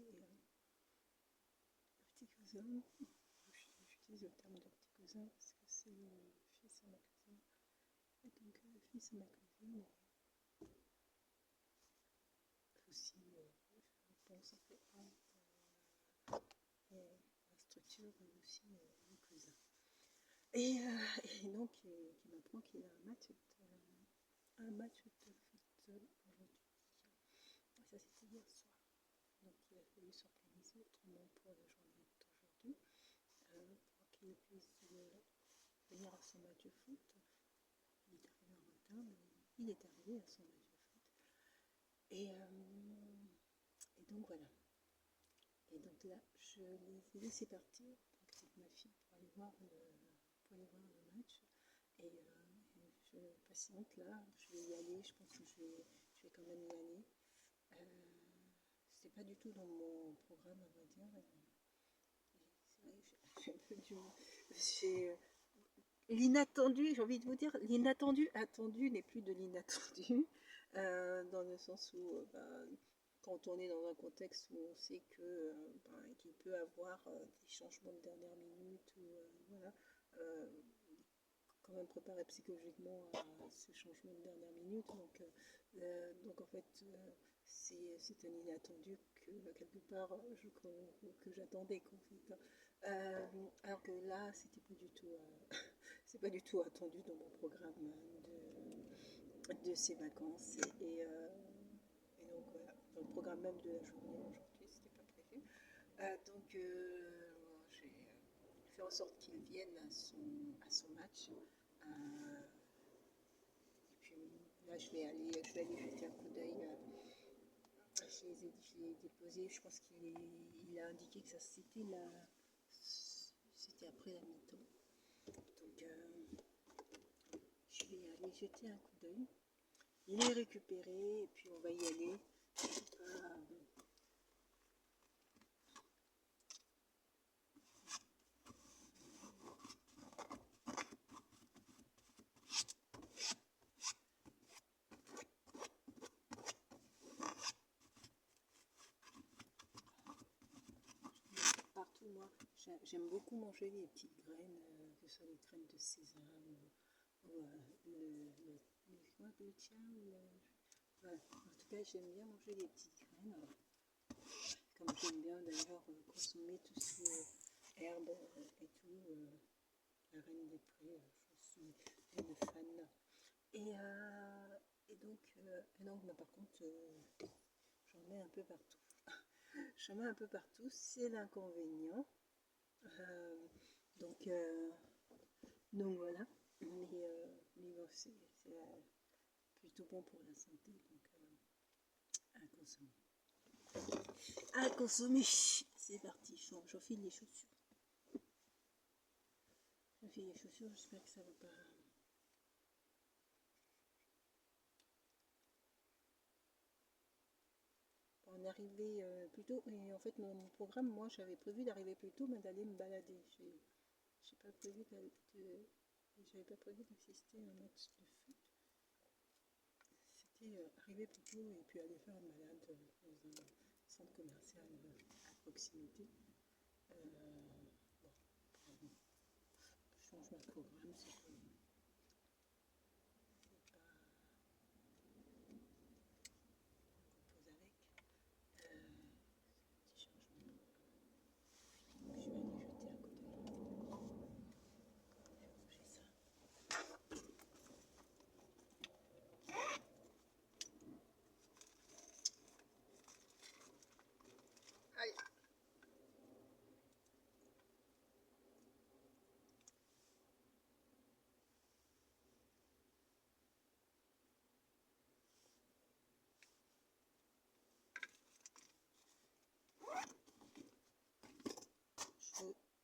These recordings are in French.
le petit cousin. J'utilise le terme de petit cousin parce que c'est le fils de ma cousine. Et donc, le fils de ma cousine aussi, bon, ça fait un. La structure aussi le cousin. Et donc, qui m'apprend qu'il a un match de foot aujourd'hui. Et ça, c'était hier soir. Donc, il a fallu s'organiser autrement pour la journée d'aujourd'hui, pour qu'il puisse venir à son match de foot. Il est arrivé en retard, mais il est arrivé à son match de foot. Et donc, voilà. Et donc là, je les ai laissés partir donc avec ma fille pour aller voir le match. Je patiente là, je vais y aller, je pense que je vais quand même y aller. C'était pas du tout dans mon programme, à vrai dire. C'est vrai que j'ai un peu du. J'ai l'inattendu, j'ai envie de vous dire, l'inattendu attendu n'est plus de l'inattendu, dans le sens où quand on est dans un contexte où on sait qu'il peut avoir des changements de dernière minute, ou voilà, euh, quand même préparer psychologiquement à ce changement de dernière minute. Donc en fait, c'est un inattendu que quelque part que j'attendais en fait. Alors que là, c'était pas du tout, c'est pas du tout attendu dans mon programme de ces vacances. Et donc voilà, dans le programme même de la journée aujourd'hui, c'était pas prévu. J'ai fait en sorte qu'il vienne à son match. Et puis là, je vais aller jeter un coup d'œil. Je l'ai déposé, je pense qu'il a indiqué que ça c'était après la mi-temps. Donc je vais aller jeter un coup d'œil. Il est récupéré et puis on va y aller. Partout, moi, j'aime beaucoup manger les petites graines, que ce soit les graines de sésame ou le tien. Voilà. En tout cas, j'aime bien manger les petites graines. Comme j'aime bien d'ailleurs consommer tout ce qui est herbes et tout. La reine des prés, je suis une fan. Et donc, mais par contre, j'en mets un peu partout. J'en mets un peu partout, c'est l'inconvénient. Euh, donc, euh, donc voilà. Mais bon, c'est plutôt bon pour la santé, donc à consommer. À consommer. C'est parti, j'enfile les chaussures. J'enfile les chaussures, j'espère que ça va pas. On est arrivé plus tôt, et en fait mon programme, moi j'avais prévu d'arriver plus tôt, mais d'aller me balader. J'ai pas prévu j'avais pas prévu d'assister à un match de foot. C'était arriver plus tôt et puis aller faire une balade dans un centre commercial à proximité. Bon, changement de programme, c'est pas compose avec. Petit changement. Je vais aller jeter un coup d'œil. Je vais ranger ça. Allez.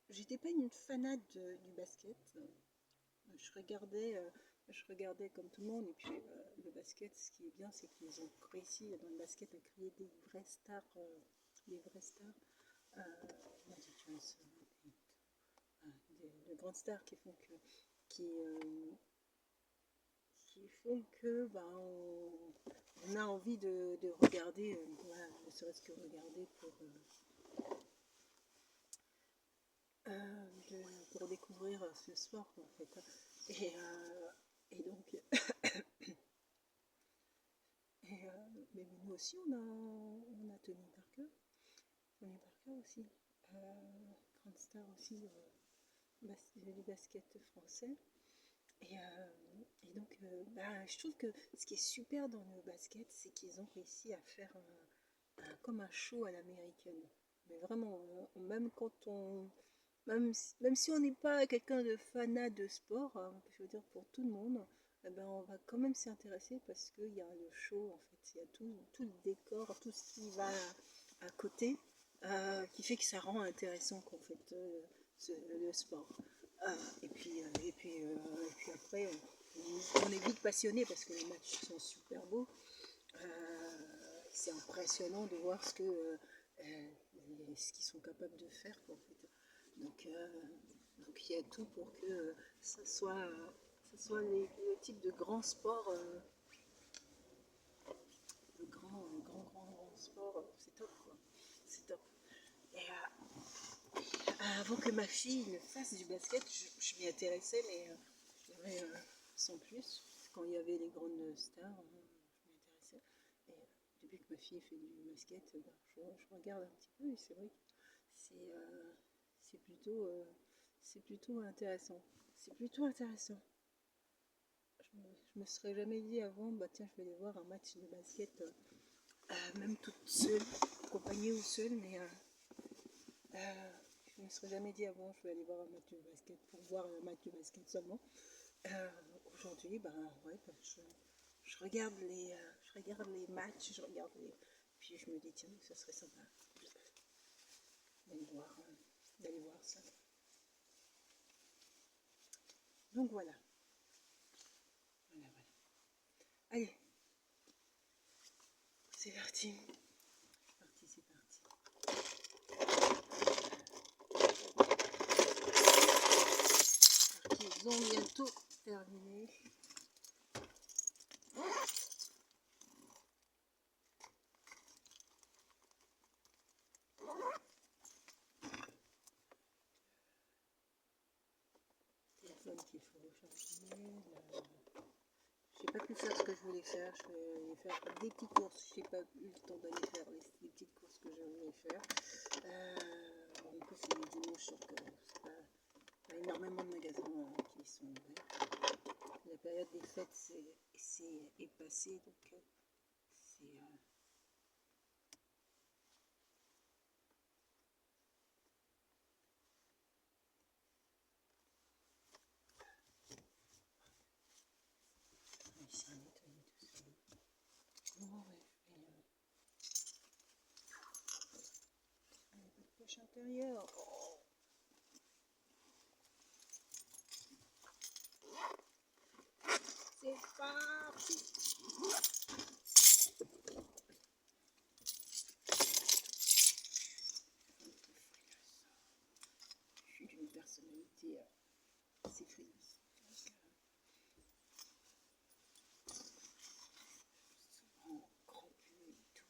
J'étais pas une fanade du basket. Je regardais, je regardais comme tout le monde. Et puis le basket, ce qui est bien, c'est qu'ils ont réussi dans le basket à créer des vraies stars, euh, Magic Johnson, de grandes stars qui, euh, qui font que on on a envie de regarder, voilà, ne serait-ce que regarder pour découvrir ce sport en fait. Et donc, mais nous aussi on a Tony Parker aussi, grande star aussi du basket français. Et donc, je trouve que ce qui est super dans le basket, c'est qu'ils ont réussi à faire comme un show à l'américaine. Mais vraiment, même quand même si on n'est pas quelqu'un de fanat de sport, hein, je veux dire pour tout le monde, eh ben, on va quand même s'y intéresser parce qu'il y a le show, en fait, il y a tout le décor, tout ce qui va à côté, qui fait que ça rend intéressant qu'en fait, le sport. Et puis après, on est vite passionné parce que les matchs sont super beaux. C'est impressionnant de voir ce qu'ils sont capables de faire. Quoi, en fait. Donc il y a tout pour que ça soit le type de grand sport, le grand sport, c'est top quoi. C'est top. Et avant que ma fille ne fasse du basket, je m'y intéressais, mais je dirais sans plus. Quand il y avait les grandes stars, je m'y intéressais. Et depuis que ma fille fait du basket, je regarde un petit peu et c'est vrai que c'est euh, c'est plutôt, euh, c'est plutôt intéressant. C'est plutôt intéressant. Je me serais jamais dit avant, bah tiens, je vais aller voir un match de basket, même toute seule, accompagnée ou seule, mais je me serais jamais dit avant, je vais aller voir un match de basket pour voir un match de basket seulement. Euh, Aujourd'hui, ouais, je regarde les matchs, puis je me dis tiens, ça serait sympa d'aller voir, d'aller voir ça. Donc voilà, voilà, voilà. Allez, c'est parti. C'est parti. Ils ont bientôt terminé. Téléphone qu'il faut recharger. J'ai pas pu faire ce que je voulais faire. Je vais aller faire des petites courses. J'ai pas eu le temps d'aller faire les petites courses que je voulais faire. En plus, c'est les dimanches, donc c'est pas énormément de magasins qui sont ouverts. La période des fêtes est passée, donc c'est ici à nettoyer tout ça. Bon, ouais, pas de poche intérieure. Oh, c'est parti. Je suis d'une personnalité assez frileuse. Souvent crampue et tout.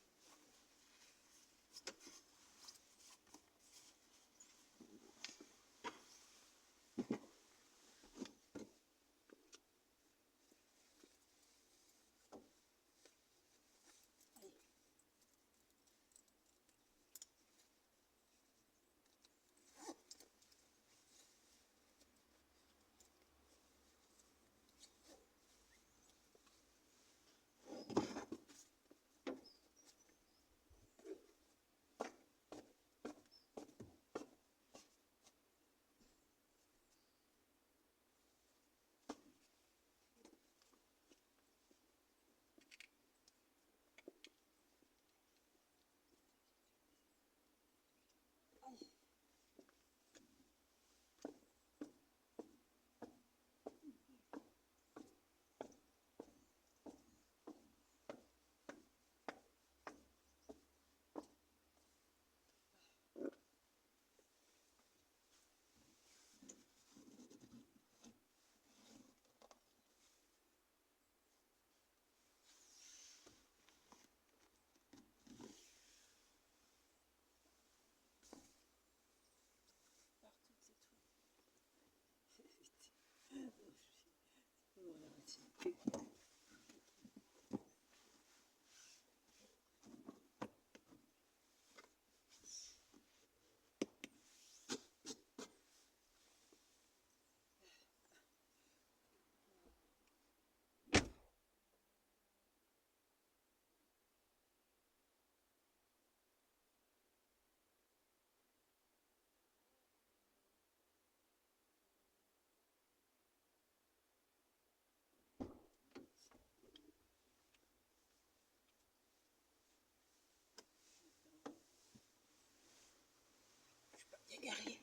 Bien guerrier.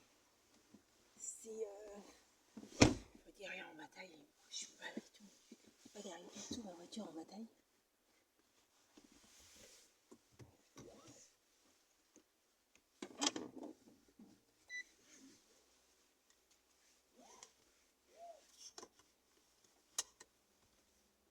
Si je dis rien en bataille, je suis pas du tout. Je suis pas guerrier du tout ma voiture en bataille. Bon.